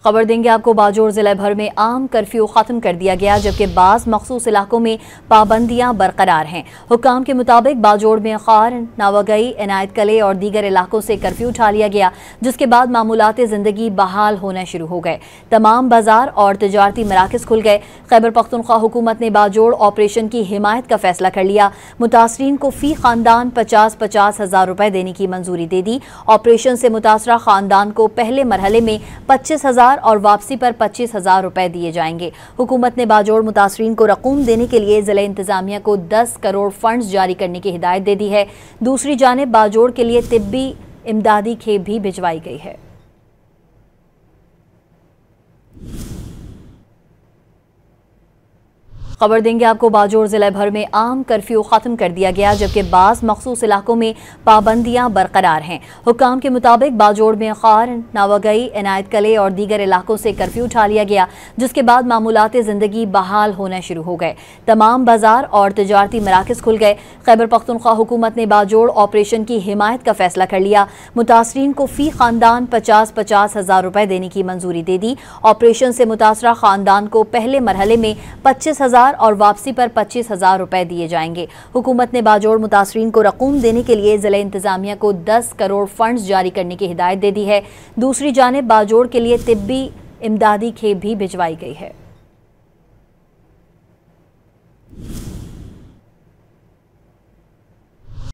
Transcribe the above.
खबर देंगे आपको। बाजोड़ जिला भर में आम कर्फ्यू खत्म कर दिया गया, जबकि बाज़ मखसूस इलाकों में पाबंदियां बरकरार हैं। हुक्काम के मुताबिक बाजोड़ में खार, नावागई, इनायत कले और दीगर इलाकों से कर्फ्यू उठा लिया गया, जिसके बाद मामूलात ज़िंदगी बहाल होना शुरू हो गए। तमाम बाजार और तजारती मराकज़ खुल गए। खैबर पख्तूनख्वा हुकूमत ने बाजोड़ ऑपरेशन की हिमायत का फैसला कर लिया। मुतासरीन को फी खानदान 50-50 हज़ार रुपए देने की मंजूरी दे दी। ऑपरेशन से मुतासरा खानदान को पहले मरहले में 25,000 और वापसी पर 25,000 रुपए दिए जाएंगे। हुकूमत ने बाजोड़ मुतासरीन को रकूम देने के लिए जिला इंतजामिया को 10 करोड़ फंड्स जारी करने की हिदायत दे दी है। दूसरी जानिब बाजोड़ के लिए तिब्बी इमदादी खेप भी भिजवाई गई है। खबर देंगे आपको। बाजोड़ जिला भर में आम कर्फ्यू खत्म कर दिया गया, जबकि बाज़ मखसूस इलाकों में पाबंदियां बरकरार हैं। हुक्काम के मुताबिक बाजोड़ में खार, नावागई, इनायत कले और दीगर इलाकों से कर्फ्यू उठा लिया गया, जिसके बाद मामूलात ज़िंदगी बहाल होना शुरू हो गए। तमाम बाजार और तजारती मराकज़ खुल गए। खैबर पख्तूनख्वा हुकूमत ने बाजोड़ ऑपरेशन की हिमायत का फैसला कर लिया। मुतासरीन को फी खानदान 50-50 हज़ार रुपए देने की मंजूरी दे दी। ऑपरेशन से मुतासरा खानदान को पहले मरहले में 25,000 और वापसी पर 25,000 रुपए दिए जाएंगे। हुकूमत ने बाजोड़ मुतासरीन को रकूम देने के लिए जिला इंतजामिया को 10 करोड़ फंड्स जारी करने की हिदायत दे दी है। दूसरी जानिब बाजोड़ के लिए तिब्बी इमदादी खेप भी भिजवाई गई है।